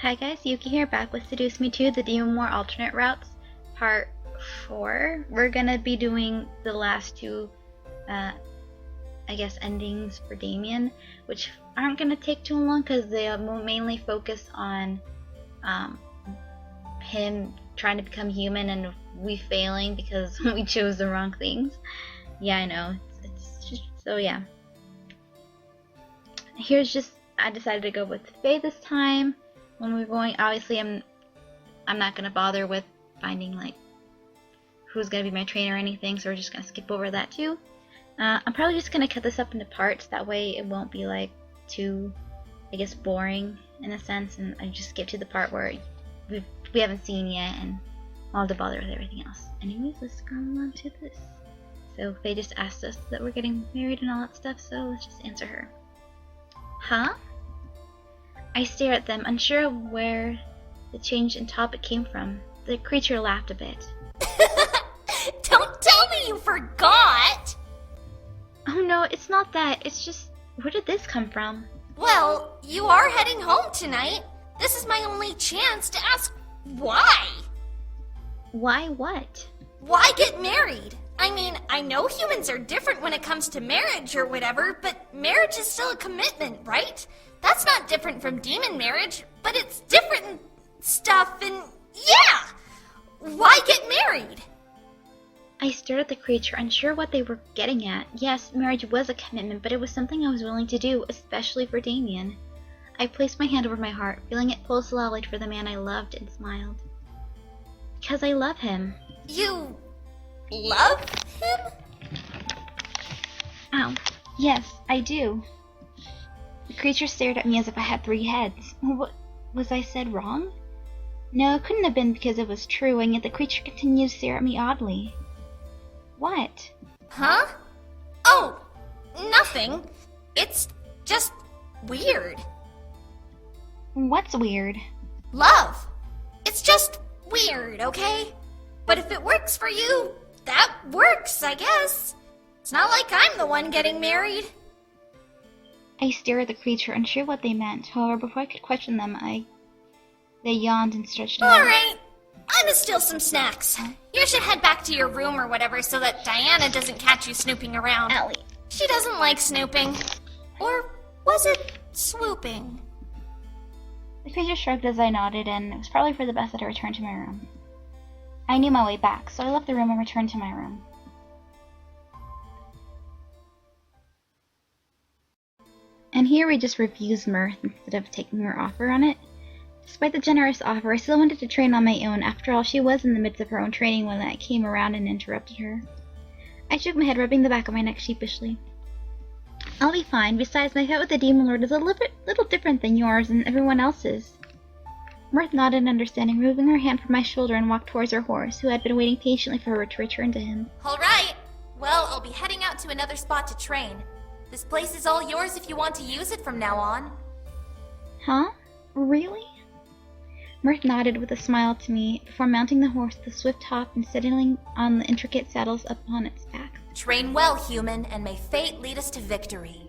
Hi guys, Yuki here, back with Seduce Me 2, the Demon War alternate routes, part 4. We're gonna be doing the last two, endings for Damien, which aren't gonna take too long because they will mainly focus on him trying to become human and we failing because we chose the wrong things. Yeah, I know. It's just, so yeah. I decided to go with Faye this time. When we're going, obviously I'm not gonna bother with finding like who's gonna be my trainer or anything, so we're just gonna skip over that too. I'm probably just gonna cut this up into parts, that way it won't be like too, I guess, boring in a sense, and I just skip to the part where we haven't seen yet and I'll have to bother with everything else. Anyways, let's go on to this. So Faye just asked us that we're getting married and all that stuff, so let's just answer her. Huh? I stare at them, unsure of where the change in topic came from. The creature laughed a bit. Don't tell me you forgot! Oh no, it's not that. It's just, where did this come from? Well, you are heading home tonight. This is my only chance to ask why. Why what? Why get married? I mean, I know humans are different when it comes to marriage or whatever, but marriage is still a commitment, right? That's not different from demon marriage, but it's different stuff and yeah! Why get married? I stared at the creature, unsure what they were getting at. Yes, marriage was a commitment, but it was something I was willing to do, especially for Damien. I placed my hand over my heart, feeling it pulse loudly for the man I loved, and smiled. Because I love him. You love him? Ow. Yes, I do. The creature stared at me as if I had 3 heads. What was I said wrong? No, it couldn't have been because it was true, and yet the creature continued to stare at me oddly. What? Huh? Oh, nothing. It's just weird. What's weird? Love. It's just weird, okay? But if it works for you, that works, I guess. It's not like I'm the one getting married. I stared at the creature, unsure what they meant. However, before I could question them, they yawned and stretched out. Alright, I'm gonna steal some snacks. You should head back to your room or whatever so that Diana doesn't catch you snooping around. Allie. She doesn't like snooping. Or was it swooping? The creature shrugged as I nodded, and it was probably for the best that I returned to my room. I knew my way back, so I left the room and returned to my room. And here we just refused Mirth instead of taking her offer on it. Despite the generous offer, I still wanted to train on my own. After all, she was in the midst of her own training when I came around and interrupted her. I shook my head, rubbing the back of my neck sheepishly. I'll be fine. Besides, my fight with the Demon Lord is a little different than yours and everyone else's. Mirth nodded in understanding, removing her hand from my shoulder and walked towards her horse, who had been waiting patiently for her to return to him. Alright, well, I'll be heading out to another spot to train. This place is all yours if you want to use it from now on. Huh? Really? Mirth nodded with a smile to me before mounting the horse with a swift hop and settling on the intricate saddles upon its back. Train well, human, and may fate lead us to victory.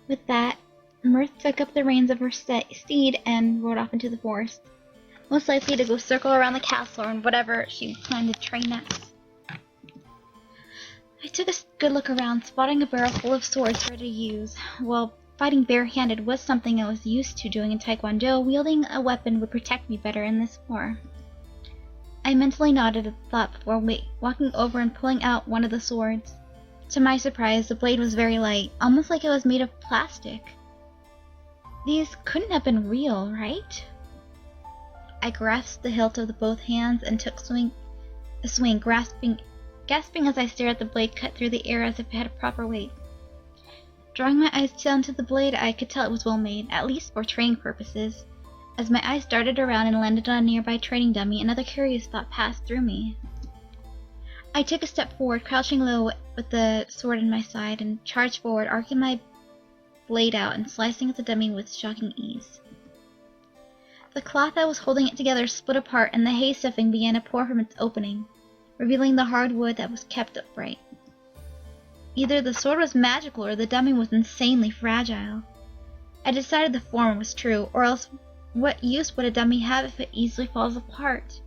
With that, Mirth took up the reins of her steed and rode off into the forest, most likely to go circle around the castle or whatever she planned to train next. I took a good look around, spotting a barrel full of swords ready to use. While fighting barehanded was something I was used to doing in Taekwondo, wielding a weapon would protect me better in this war. I mentally nodded at the thought before walking over and pulling out one of the swords. To my surprise, the blade was very light, almost like it was made of plastic. These couldn't have been real, right? I grasped the hilt of both hands and took a swing, gasping as I stared at the blade cut through the air as if it had a proper weight. Drawing my eyes down to the blade, I could tell it was well made, at least for training purposes. As my eyes darted around and landed on a nearby training dummy, another curious thought passed through me. I took a step forward, crouching low with the sword in my side, and charged forward, arcing my blade out and slicing at the dummy with shocking ease. The cloth that was holding it together split apart, and the hay stuffing began to pour from its opening, revealing the hard wood that was kept upright. Either the sword was magical or the dummy was insanely fragile. I decided the former was true, or else what use would a dummy have if it easily falls apart?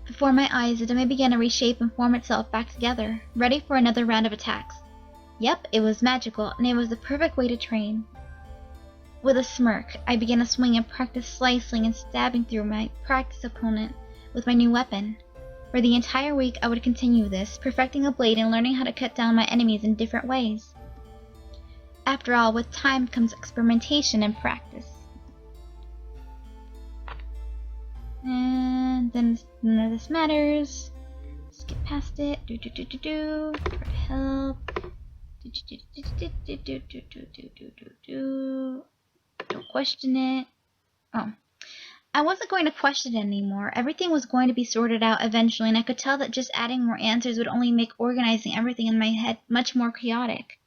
Before my eyes, the dummy began to reshape and form itself back together, ready for another round of attacks. Yep, it was magical, and it was the perfect way to train. With a smirk, I began to swing and practice slicing and stabbing through my practice opponent with my new weapon. For the entire week, I would continue this, perfecting a blade and learning how to cut down my enemies in different ways. After all, with time comes experimentation and practice. And then none of this matters. Skip past it. Try to help. Don't question it. Oh. I wasn't going to question it anymore. Everything was going to be sorted out eventually, and I could tell that just adding more answers would only make organizing everything in my head much more chaotic.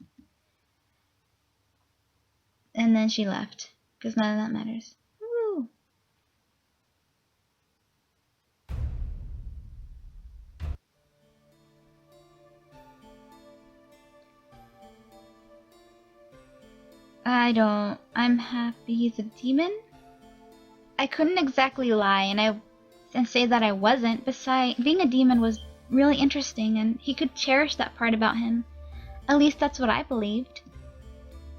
And then she left, because none of that matters. Woo! I'm happy he's a demon? I couldn't exactly lie and say that I wasn't. Besides, being a demon was really interesting, and he could cherish that part about him. At least that's what I believed.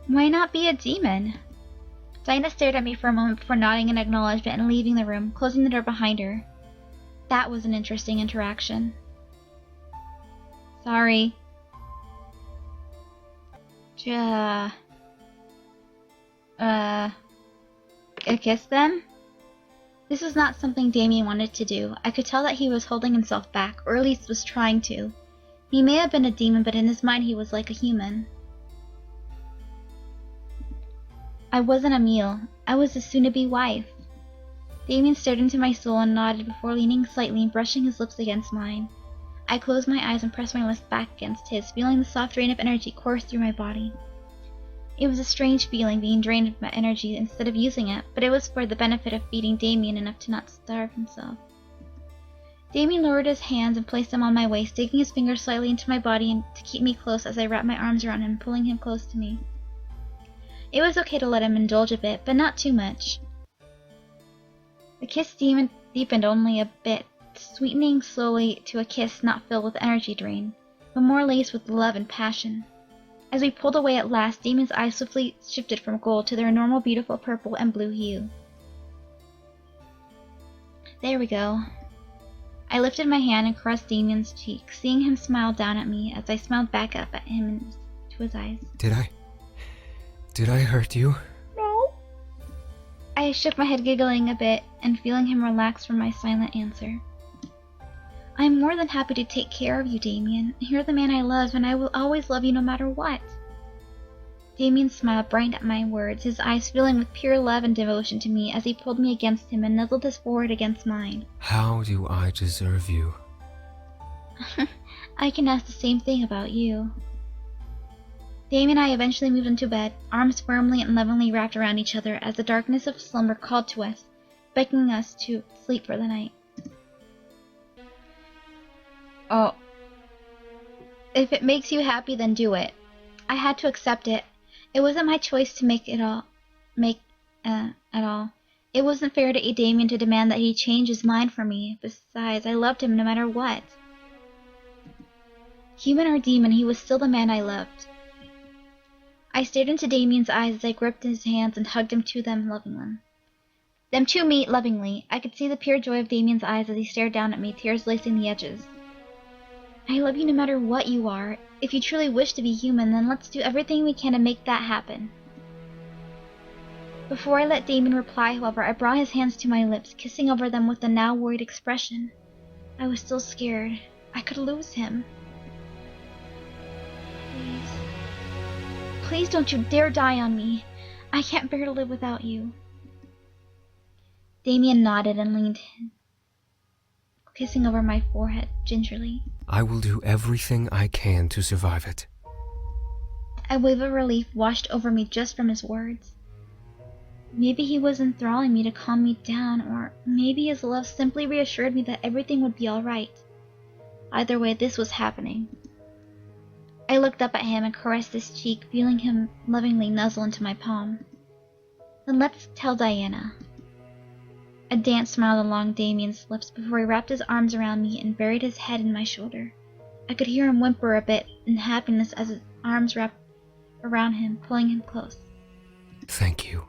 Why not be a demon? Dinah stared at me for a moment before nodding in acknowledgement and leaving the room, closing the door behind her. That was an interesting interaction. Sorry. A kiss then? This was not something Damien wanted to do. I could tell that he was holding himself back, or at least was trying to. He may have been a demon, but in his mind he was like a human. I wasn't Emile. I was his soon-to-be wife. Damien stared into my soul and nodded before leaning slightly and brushing his lips against mine. I closed my eyes and pressed my lips back against his, feeling the soft drain of energy course through my body. It was a strange feeling, being drained of my energy instead of using it, but it was for the benefit of feeding Damien enough to not starve himself. Damien lowered his hands and placed them on my waist, digging his fingers slightly into my body and to keep me close as I wrapped my arms around him, pulling him close to me. It was okay to let him indulge a bit, but not too much. The kiss deepened only a bit, sweetening slowly to a kiss not filled with energy drain, but more laced with love and passion. As we pulled away at last, Damien's eyes swiftly shifted from gold to their normal beautiful purple and blue hue. There we go. I lifted my hand and caressed Damien's cheek, seeing him smile down at me as I smiled back up at him into his eyes. Did I hurt you? No. I shook my head, giggling a bit and feeling him relax from my silent answer. I am more than happy to take care of you, Damien. You're the man I love, and I will always love you no matter what. Damien smiled, bright at my words, his eyes filling with pure love and devotion to me as he pulled me against him and nuzzled his forehead against mine. How do I deserve you? I can ask the same thing about you. Damien and I eventually moved into bed, arms firmly and lovingly wrapped around each other as the darkness of slumber called to us, beckoning us to sleep for the night. Oh. If it makes you happy, then do it. I had to accept it. It wasn't my choice to at all. It wasn't fair to Damien to demand that he change his mind for me. Besides, I loved him no matter what. Human or demon, he was still the man I loved. I stared into Damien's eyes as I gripped his hands and hugged him to me lovingly. I could see the pure joy of Damien's eyes as he stared down at me, tears lacing the edges. I love you no matter what you are. If you truly wish to be human, then let's do everything we can to make that happen. Before I let Damien reply, however, I brought his hands to my lips, kissing over them with a now worried expression. I was still scared. I could lose him. Please don't you dare die on me. I can't bear to live without you. Damien nodded and leaned in, kissing over my forehead gingerly. I will do everything I can to survive it. A wave of relief washed over me just from his words. Maybe he was enthralling me to calm me down, or maybe his love simply reassured me that everything would be all right. Either way, this was happening. I looked up at him and caressed his cheek, feeling him lovingly nuzzle into my palm. Then let's tell Diana. A dance smiled along Damien's lips before he wrapped his arms around me and buried his head in my shoulder. I could hear him whimper a bit in happiness as his arms wrapped around him, pulling him close. Thank you.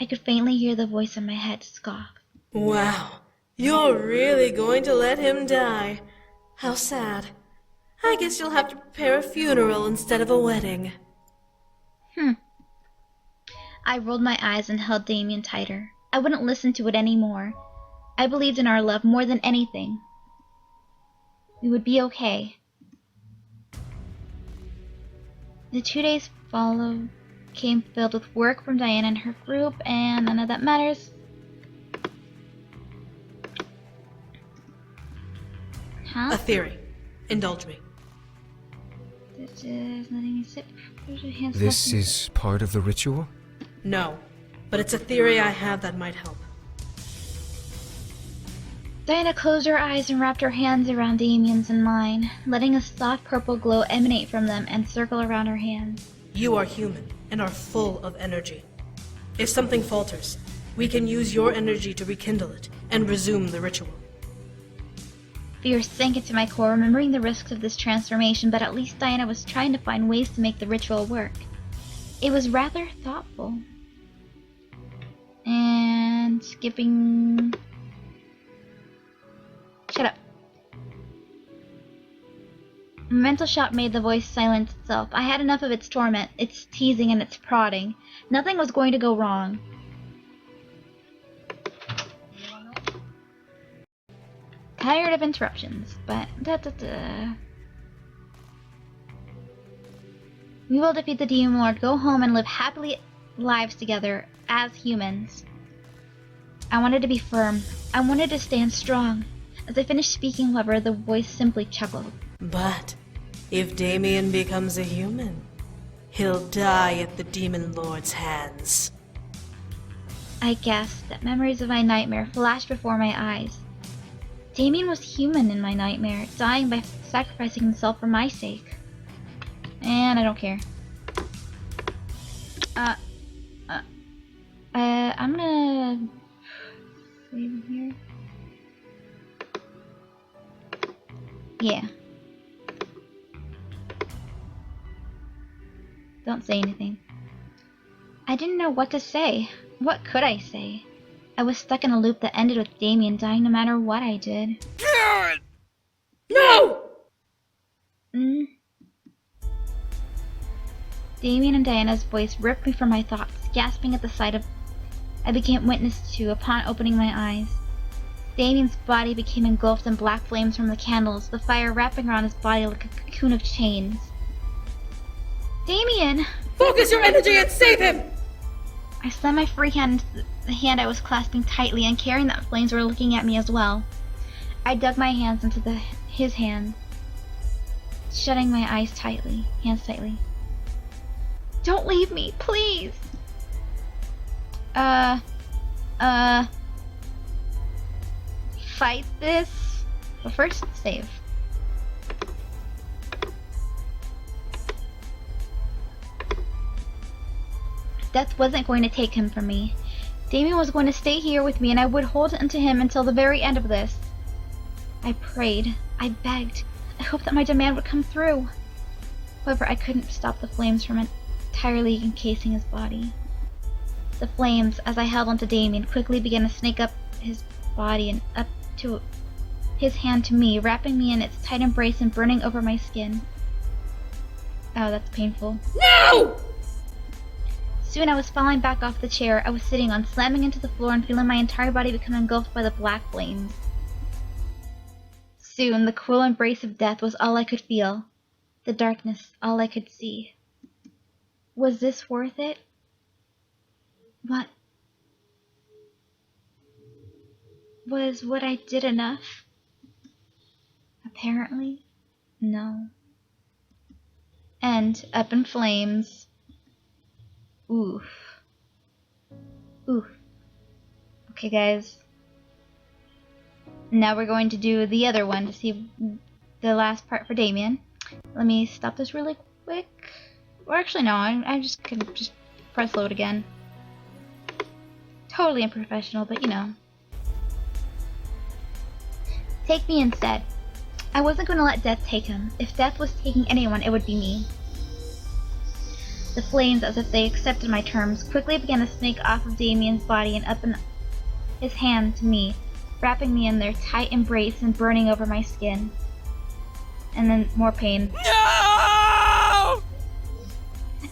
I could faintly hear the voice in my head scoff. Wow, you're really going to let him die. How sad. I guess you'll have to prepare a funeral instead of a wedding. I rolled my eyes and held Damien tighter. I wouldn't listen to it anymore. I believed in our love more than anything. We would be okay. The 2 days followed came filled with work from Diana and her group, and none of that matters. Huh? A theory. Indulge me. This is part of the ritual? No, but it's a theory I have that might help. Diana closed her eyes and wrapped her hands around Damien's and mine, letting a soft purple glow emanate from them and circle around her hands. You are human and are full of energy. If something falters, we can use your energy to rekindle it and resume the ritual. Fear sank into my core, remembering the risks of this transformation, but at least Diana was trying to find ways to make the ritual work. It was rather thoughtful. And skipping... Shut up. A mental shot made the voice silence itself. I had enough of its torment, its teasing, and its prodding. Nothing was going to go wrong. Tired of interruptions, but We will defeat the Demon Lord, go home, and live happily lives together as humans. I wanted to be firm. I wanted to stand strong. As I finished speaking, however, the voice simply chuckled. But if Damien becomes a human, he'll die at the Demon Lord's hands. I gasped that memories of my nightmare flashed before my eyes. Damien was human in my nightmare, dying by sacrificing himself for my sake. And I don't care. I'm gonna leave here. Yeah. Don't say anything. I didn't know what to say. What could I say? I was stuck in a loop that ended with Damien dying no matter what I did. God! No! Damien and Diana's voice ripped me from my thoughts, gasping at the sight of I became witness to upon opening my eyes. Damien's body became engulfed in black flames from the candles, the fire wrapping around his body like a cocoon of chains. Damien! Focus your energy and save him! I slammed my free hand into the hand I was clasping tightly, and carrying that flames were looking at me as well. I dug my hands into his hand, shutting my hands tightly. Don't leave me, please! Fight this? But first, save. Death wasn't going to take him from me. Damien was going to stay here with me, and I would hold onto him until the very end of this. I prayed. I begged. I hoped that my demand would come through. However, I couldn't stop the flames from entirely encasing his body. The flames, as I held onto Damien, quickly began to snake up his body and up to his hand to me, wrapping me in its tight embrace and burning over my skin. Oh, that's painful. No! Soon I was falling back off the chair I was sitting on, slamming into the floor and feeling my entire body become engulfed by the black flames. Soon, the cruel embrace of death was all I could feel. The darkness, all I could see. Was this worth it? What? Was what I did enough? Apparently, no. And up in flames. Oof. Oof. Okay, guys. Now we're going to do the other one to see the last part for Damien. Let me stop this really quick. Or actually, no, I just can just press load again. Totally unprofessional, but you know. Take me instead. I wasn't going to let death take him. If death was taking anyone, it would be me. The flames, as if they accepted my terms, quickly began to snake off of Damien's body and up in his hand to me, wrapping me in their tight embrace and burning over my skin. And then more pain. No!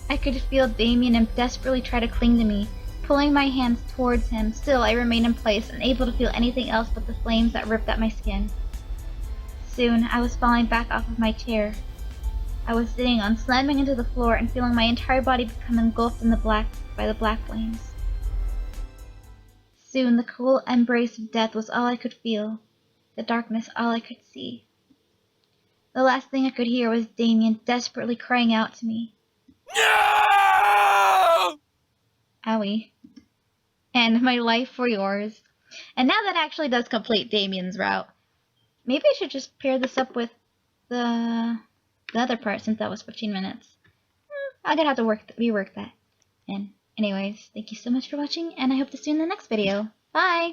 I could feel Damien desperately try to cling to me, pulling my hands towards him. Still, I remained in place, unable to feel anything else but the flames that ripped at my skin. Soon, I was falling back off of my chair. I was sitting on, slamming into the floor and feeling my entire body become engulfed in by the black flames. Soon, the cool embrace of death was all I could feel, the darkness all I could see. The last thing I could hear was Damien desperately crying out to me. No! Owie. And my life for yours. And now that actually does complete Damien's route. Maybe I should just pair this up with the other part since that was 15 minutes. I'm gonna have to rework that. And anyways, thank you so much for watching, and I hope to see you in the next video. Bye!